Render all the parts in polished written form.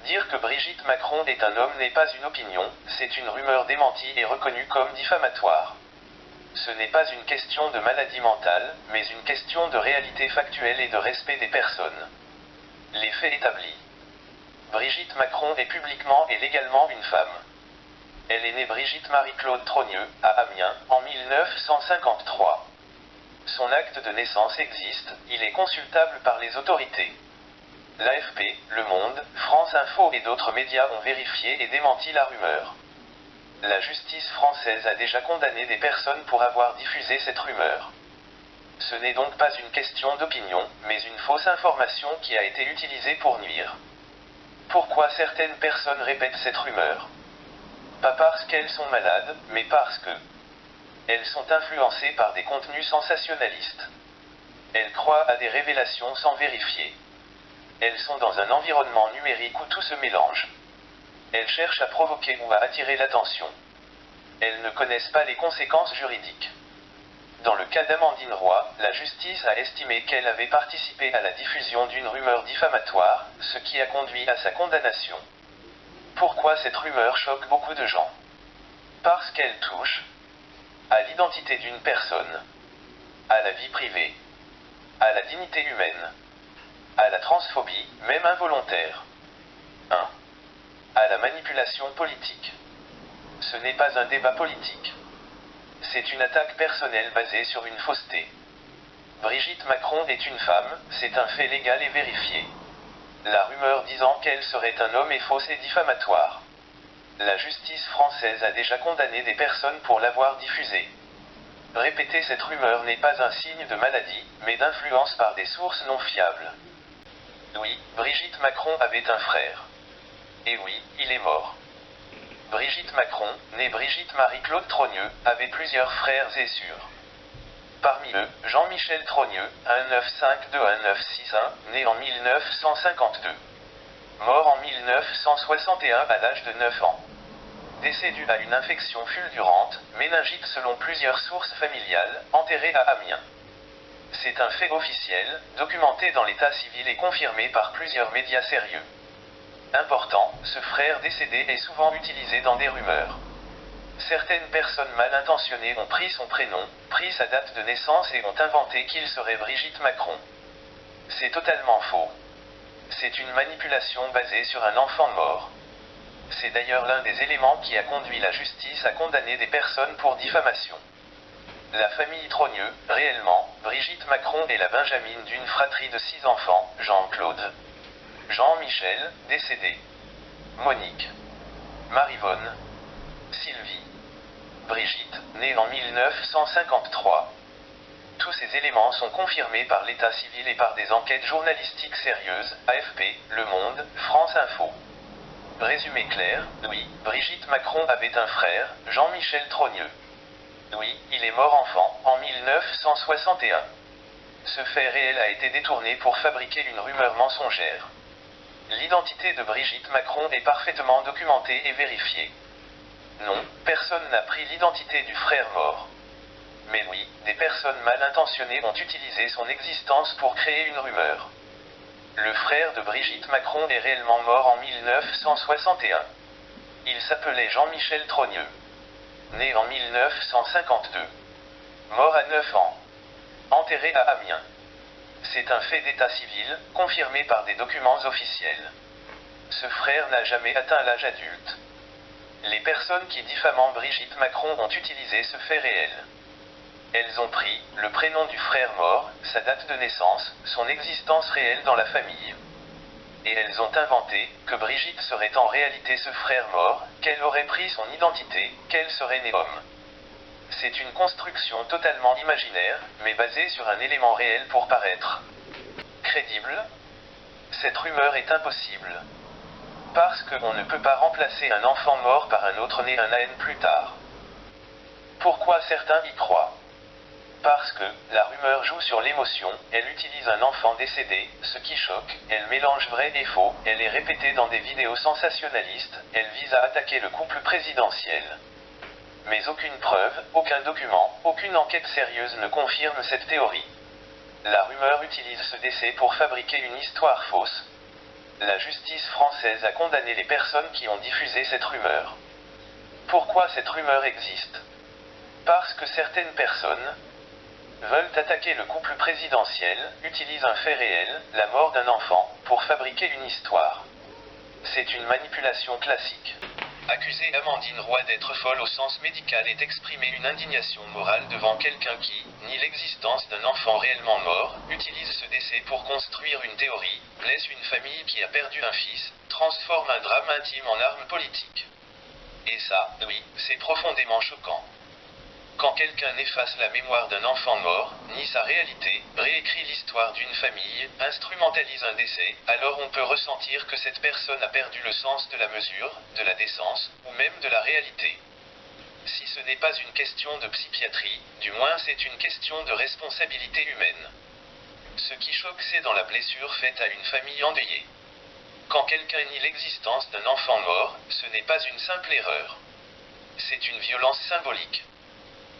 Dire que Brigitte Macron est un homme n'est pas une opinion, c'est une rumeur démentie et reconnue comme diffamatoire. Ce n'est pas une question de maladie mentale, mais une question de réalité factuelle et de respect des personnes. Les faits établis. Brigitte Macron est publiquement et légalement une femme. Elle est née Brigitte Marie-Claude Trogneux, à Amiens, en 1953. Son acte de naissance existe, il est consultable par les autorités. L'AFP, Le Monde, France Info et d'autres médias ont vérifié et démenti la rumeur. La justice française a déjà condamné des personnes pour avoir diffusé cette rumeur. Ce n'est donc pas une question d'opinion, mais une fausse information qui a été utilisée pour nuire. Pourquoi certaines personnes répètent cette rumeur? Pas parce qu'elles sont malades, mais parce que elles sont influencées par des contenus sensationnalistes. Elles croient à des révélations sans vérifier. Elles sont dans un environnement numérique où tout se mélange. Elles cherchent à provoquer ou à attirer l'attention. Elles ne connaissent pas les conséquences juridiques. Dans le cas d'Amandine Roy, la justice a estimé qu'elle avait participé à la diffusion d'une rumeur diffamatoire, ce qui a conduit à sa condamnation. Pourquoi cette rumeur choque beaucoup de gens? Parce qu'elle touche à l'identité d'une personne, à la vie privée, à la dignité humaine, à la transphobie, même involontaire. 1. À la manipulation politique. Ce n'est pas un débat politique. C'est une attaque personnelle basée sur une fausseté. Brigitte Macron est une femme, c'est un fait légal et vérifié. La rumeur disant qu'elle serait un homme est fausse et diffamatoire. La justice française a déjà condamné des personnes pour l'avoir diffusée. Répéter cette rumeur n'est pas un signe de maladie, mais d'influence par des sources non fiables. Oui, Brigitte Macron avait un frère. Et oui, il est mort. Brigitte Macron, née Brigitte Marie-Claude Trogneux, avait plusieurs frères et sœurs. Parmi eux, Jean-Michel Trogneux, 1952-1961, né en 1952. Mort en 1961 à l'âge de 9 ans. Décès dû à une infection fulgurante, méningite selon plusieurs sources familiales, enterré à Amiens. C'est un fait officiel, documenté dans l'état civil et confirmé par plusieurs médias sérieux. Important, ce frère décédé est souvent utilisé dans des rumeurs. Certaines personnes mal intentionnées ont pris son prénom, pris sa date de naissance et ont inventé qu'il serait Brigitte Macron. C'est totalement faux. C'est une manipulation basée sur un enfant mort. C'est d'ailleurs l'un des éléments qui a conduit la justice à condamner des personnes pour diffamation. La famille Trogneux, réellement, Brigitte Macron est la benjamine d'une fratrie de 6 enfants, Jean-Claude, Jean-Michel, décédé, Monique, Marivonne, Sylvie, Brigitte, née en 1953. Tous ces éléments sont confirmés par l'état civil et par des enquêtes journalistiques sérieuses, AFP, Le Monde, France Info. Résumé clair, oui, Brigitte Macron avait un frère, Jean-Michel Trogneux. Oui, il est mort enfant, en 1961. Ce fait réel a été détourné pour fabriquer une rumeur mensongère. L'identité de Brigitte Macron est parfaitement documentée et vérifiée. Non, personne n'a pris l'identité du frère mort. Mais oui, des personnes mal intentionnées ont utilisé son existence pour créer une rumeur. Le frère de Brigitte Macron est réellement mort en 1961. Il s'appelait Jean-Michel Trogneux. Né en 1952. Mort à 9 ans. Enterré à Amiens. C'est un fait d'état civil, confirmé par des documents officiels. Ce frère n'a jamais atteint l'âge adulte. Les personnes qui diffament Brigitte Macron ont utilisé ce fait réel. Elles ont pris le prénom du frère mort, sa date de naissance, son existence réelle dans la famille. Et elles ont inventé que Brigitte serait en réalité ce frère mort, qu'elle aurait pris son identité, qu'elle serait née homme. C'est une construction totalement imaginaire, mais basée sur un élément réel pour paraître crédible. Cette rumeur est impossible. Parce qu'on ne peut pas remplacer un enfant mort par un autre né un an plus tard. Pourquoi certains y croient? Parce que la rumeur joue sur l'émotion, elle utilise un enfant décédé, ce qui choque, elle mélange vrai et faux, elle est répétée dans des vidéos sensationnalistes, elle vise à attaquer le couple présidentiel. Mais aucune preuve, aucun document, aucune enquête sérieuse ne confirme cette théorie. La rumeur utilise ce décès pour fabriquer une histoire fausse. La justice française a condamné les personnes qui ont diffusé cette rumeur. Pourquoi cette rumeur existe? Parce que certaines personnes veulent attaquer le couple présidentiel, utilisent un fait réel, la mort d'un enfant, pour fabriquer une histoire. C'est une manipulation classique. Accuser Amandine Roy d'être folle au sens médical est exprimer une indignation morale devant quelqu'un qui nie l'existence d'un enfant réellement mort, utilise ce décès pour construire une théorie, blesse une famille qui a perdu un fils, transforme un drame intime en arme politique. Et ça, oui, c'est profondément choquant. Quand quelqu'un efface la mémoire d'un enfant mort, nie sa réalité, réécrit l'histoire d'une famille, instrumentalise un décès, alors on peut ressentir que cette personne a perdu le sens de la mesure, de la décence, ou même de la réalité. Si ce n'est pas une question de psychiatrie, du moins c'est une question de responsabilité humaine. Ce qui choque, c'est dans la blessure faite à une famille endeuillée. Quand quelqu'un nie l'existence d'un enfant mort, ce n'est pas une simple erreur. C'est une violence symbolique.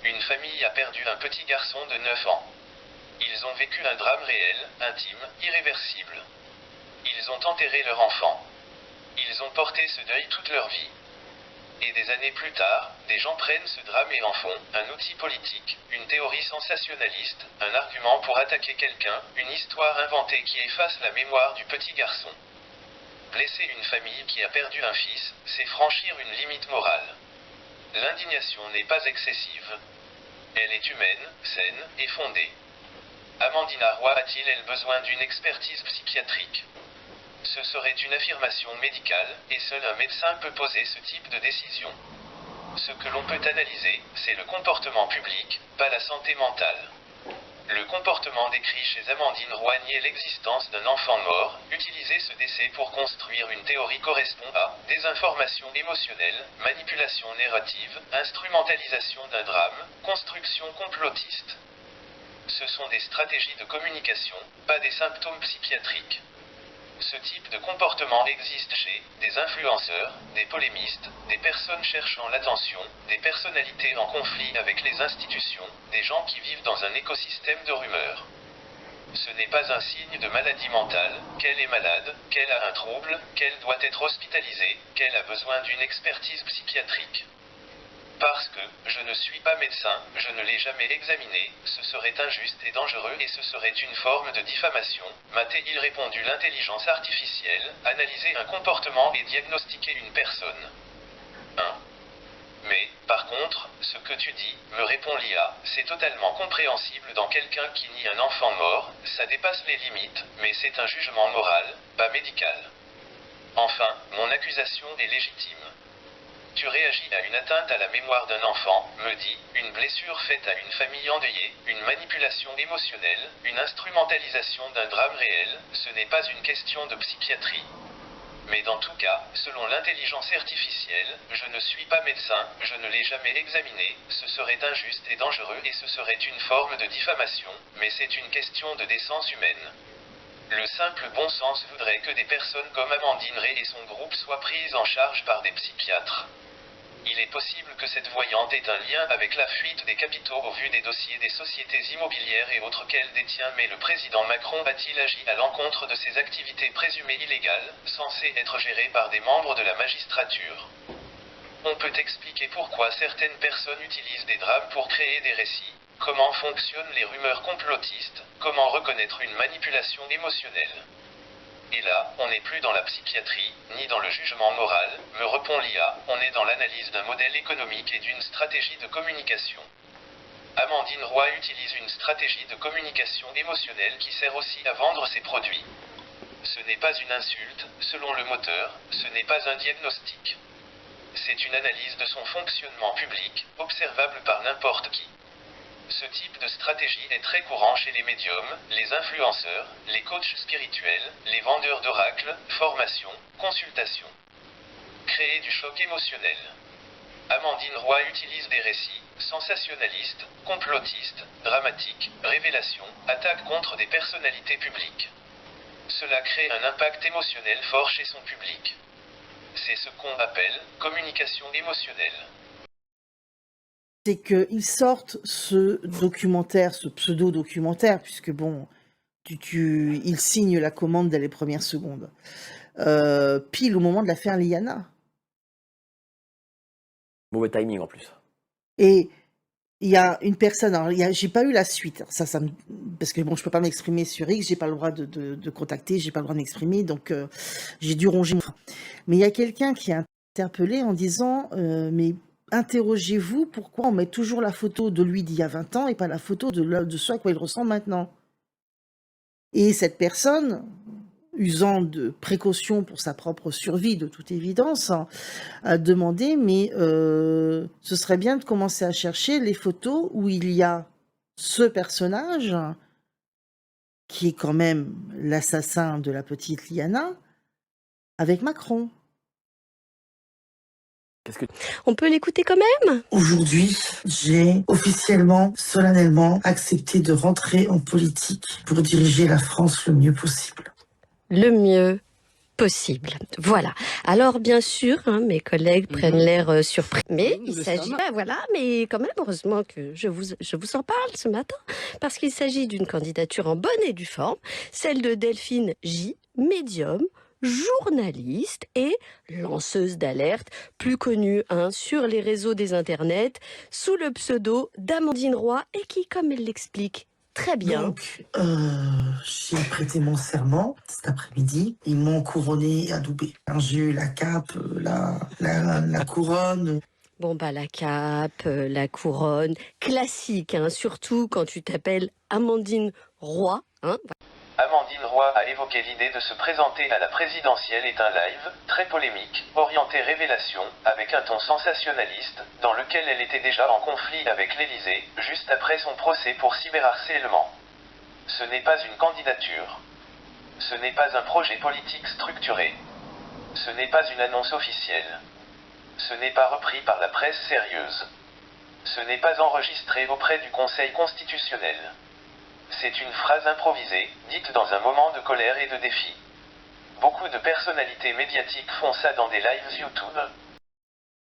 Une famille a perdu un petit garçon de 9 ans. Ils ont vécu un drame réel, intime, irréversible. Ils ont enterré leur enfant. Ils ont porté ce deuil toute leur vie. Et des années plus tard, des gens prennent ce drame et en font un outil politique, une théorie sensationnaliste, un argument pour attaquer quelqu'un, une histoire inventée qui efface la mémoire du petit garçon. Blesser une famille qui a perdu un fils, c'est franchir une limite morale. L'indignation n'est pas excessive. Elle est humaine, saine et fondée. Amandine Roy a-t-il elle besoin d'une expertise psychiatrique? Ce serait une affirmation médicale, et seul un médecin peut poser ce type de décision. Ce que l'on peut analyser, c'est le comportement public, pas la santé mentale. Le comportement décrit chez Amandine Roy nier l'existence d'un enfant mort, utiliser ce décès pour construire une théorie correspond à désinformation émotionnelle, manipulation narrative, instrumentalisation d'un drame, construction complotiste. Ce sont des stratégies de communication, pas des symptômes psychiatriques. Ce type de comportement existe chez des influenceurs, des polémistes, des personnes cherchant l'attention, des personnalités en conflit avec les institutions, des gens qui vivent dans un écosystème de rumeurs. Ce n'est pas un signe de maladie mentale, qu'elle est malade, qu'elle a un trouble, qu'elle doit être hospitalisée, qu'elle a besoin d'une expertise psychiatrique. Parce que, je ne suis pas médecin, je ne l'ai jamais examiné, ce serait injuste et dangereux et ce serait une forme de diffamation, m'a-t-il répondu l'intelligence artificielle, analyser un comportement et diagnostiquer une personne. 1. Mais, par contre, ce que tu dis, me répond l'IA, c'est totalement compréhensible dans quelqu'un qui nie un enfant mort, ça dépasse les limites, mais c'est un jugement moral, pas médical. Enfin, mon accusation est légitime. Tu réagis à une atteinte à la mémoire d'un enfant, me dit, une blessure faite à une famille endeuillée, une manipulation émotionnelle, une instrumentalisation d'un drame réel, ce n'est pas une question de psychiatrie. Mais dans tout cas, selon l'intelligence artificielle, je ne suis pas médecin, je ne l'ai jamais examiné, ce serait injuste et dangereux et ce serait une forme de diffamation, mais c'est une question de décence humaine. Le simple bon sens voudrait que des personnes comme Amandine Ray et son groupe soient prises en charge par des psychiatres. Il est possible que cette voyante ait un lien avec la fuite des capitaux au vu des dossiers des sociétés immobilières et autres qu'elle détient, mais le président Macron a-t-il agi à l'encontre de ces activités présumées illégales, censées être gérées par des membres de la magistrature? On peut expliquer pourquoi certaines personnes utilisent des drames pour créer des récits. Comment fonctionnent les rumeurs complotistes? Comment reconnaître une manipulation émotionnelle? Et là, on n'est plus dans la psychiatrie, ni dans le jugement moral, me répond l'IA, on est dans l'analyse d'un modèle économique et d'une stratégie de communication. Amandine Roy utilise une stratégie de communication émotionnelle qui sert aussi à vendre ses produits. Ce n'est pas une insulte, selon le moteur, ce n'est pas un diagnostic. C'est une analyse de son fonctionnement public, observable par n'importe qui. Ce type de stratégie est très courant chez les médiums, les influenceurs, les coachs spirituels, les vendeurs d'oracles, formation, consultation. Créer du choc émotionnel. Amandine Roy utilise des récits sensationnalistes, complotistes, dramatiques, révélations, attaques contre des personnalités publiques. Cela crée un impact émotionnel fort chez son public. C'est ce qu'on appelle communication émotionnelle. C'est qu'ils sortent ce documentaire, ce pseudo-documentaire, puisque bon, ils signent la commande dès les premières secondes. pile au moment de l'affaire Liana. Mauvais timing en plus. Et il y a une personne, alors j'ai pas eu la suite, alors ça me parce que bon, je peux pas m'exprimer sur X, j'ai pas le droit de contacter, j'ai pas le droit de m'exprimer, donc j'ai dû ronger mon frein. Mais il y a quelqu'un qui a interpellé en disant, «Mais interrogez-vous, pourquoi on met toujours la photo de lui d'il y a 20 ans et pas la photo de ce à quoi il ressemble maintenant?» Et cette personne, usant de précautions pour sa propre survie de toute évidence, hein, a demandé: «Mais ce serait bien de commencer à chercher les photos où il y a ce personnage, qui est quand même l'assassin de la petite Liana, avec Macron». Qu'est-ce que On peut l'écouter quand même? Aujourd'hui, j'ai officiellement, solennellement accepté de rentrer en politique pour diriger la France le mieux possible. Le mieux possible. Voilà. Alors, bien sûr, hein, mes collègues prennent l'air surpris. Mais il s'agit... voilà, mais quand même, heureusement que je vous en parle ce matin, parce qu'il s'agit d'une candidature en bonne et due forme, celle de Delphine J, médium, journaliste et lanceuse d'alerte, plus connue sur les réseaux des internets, sous le pseudo d'Amandine Roy, et qui, comme elle l'explique très bien... Donc, j'ai prêté mon serment cet après-midi. Ils m'ont couronné adoubé. J'ai eu la cape, la couronne. Bon, bah, la cape, la couronne, classique, hein, surtout quand tu t'appelles Amandine Roy. Hein. Amandine Roy a évoqué l'idée de se présenter à la présidentielle et un live, très polémique, orienté révélation, avec un ton sensationnaliste, dans lequel elle était déjà en conflit avec l'Élysée, juste après son procès pour cyberharcèlement. Ce n'est pas une candidature. Ce n'est pas un projet politique structuré. Ce n'est pas une annonce officielle. Ce n'est pas repris par la presse sérieuse. Ce n'est pas enregistré auprès du Conseil constitutionnel. C'est une phrase improvisée, dite dans un moment de colère et de défi. Beaucoup de personnalités médiatiques font ça dans des lives YouTube.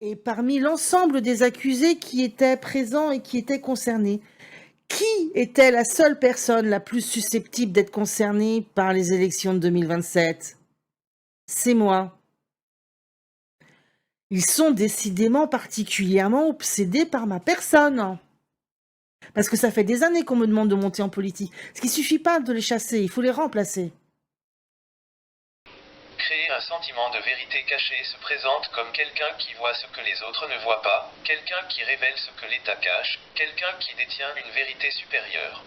Et parmi l'ensemble des accusés qui étaient présents et qui étaient concernés, qui était la seule personne la plus susceptible d'être concernée par les élections de 2027 ? C'est moi. Ils sont décidément particulièrement obsédés par ma personne. Parce que ça fait des années qu'on me demande de monter en politique. Ce qui suffit pas de les chasser, il faut les remplacer. Créer un sentiment de vérité cachée se présente comme quelqu'un qui voit ce que les autres ne voient pas, quelqu'un qui révèle ce que l'État cache, quelqu'un qui détient une vérité supérieure.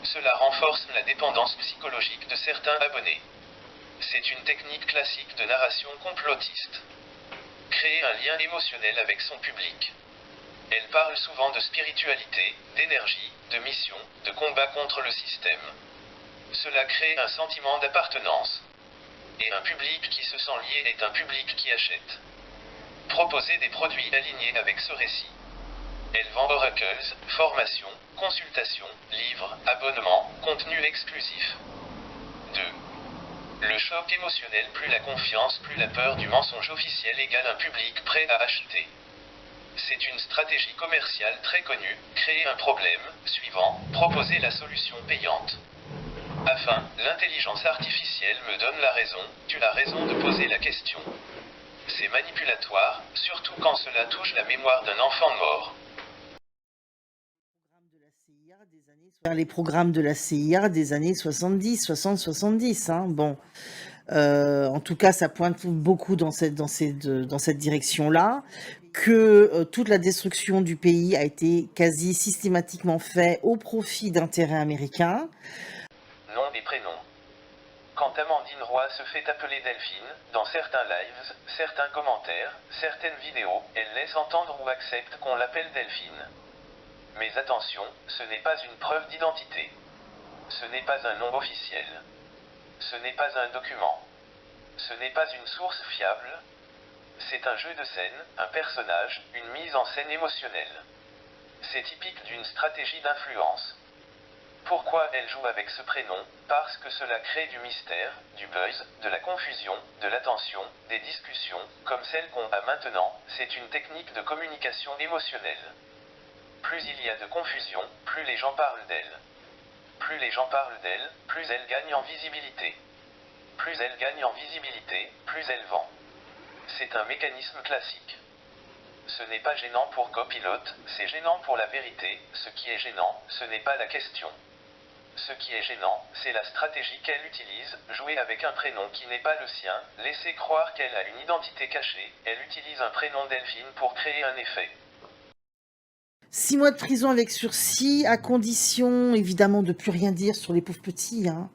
Cela renforce la dépendance psychologique de certains abonnés. C'est une technique classique de narration complotiste. Créer un lien émotionnel avec son public. Elle parle souvent de spiritualité, d'énergie, de mission, de combat contre le système. Cela crée un sentiment d'appartenance. Et un public qui se sent lié est un public qui achète. Proposer des produits alignés avec ce récit. Elle vend oracles, formations, consultations, livres, abonnements, contenu exclusif. 2. Le choc émotionnel, plus la confiance, plus la peur du mensonge officiel égale un public prêt à acheter. C'est une stratégie commerciale très connue, créer un problème, suivant, proposer la solution payante. Afin, l'intelligence artificielle me donne la raison, tu as raison de poser la question. C'est manipulatoire, surtout quand cela touche la mémoire d'un enfant mort. Les programmes de la CIA des années 70, 60, 70. Hein. Bon, en tout cas, ça pointe beaucoup dans cette direction-là, que toute la destruction du pays a été quasi systématiquement faite au profit d'intérêts américains. Nom et prénom. Quand Amandine Roy se fait appeler Delphine, dans certains lives, certains commentaires, certaines vidéos, elle laisse entendre ou accepte qu'on l'appelle Delphine. Mais attention, ce n'est pas une preuve d'identité. Ce n'est pas un nom officiel. Ce n'est pas un document. Ce n'est pas une source fiable. C'est un jeu de scène, un personnage, une mise en scène émotionnelle. C'est typique d'une stratégie d'influence. Pourquoi elle joue avec ce prénom? Parce que cela crée du mystère, du buzz, de la confusion, de l'attention, des discussions, comme celle qu'on a maintenant. C'est une technique de communication émotionnelle. Plus il y a de confusion, plus les gens parlent d'elle. Plus les gens parlent d'elle, plus elle gagne en visibilité. Plus elle gagne en visibilité, plus elle vend. C'est un mécanisme classique. Ce n'est pas gênant pour copilote, c'est gênant pour la vérité. Ce qui est gênant, ce n'est pas la question. Ce qui est gênant, c'est la stratégie qu'elle utilise, jouer avec un prénom qui n'est pas le sien, laisser croire qu'elle a une identité cachée, elle utilise un prénom Delphine pour créer un effet. 6 mois de prison avec sursis, à condition évidemment de plus rien dire sur les pauvres petits, hein.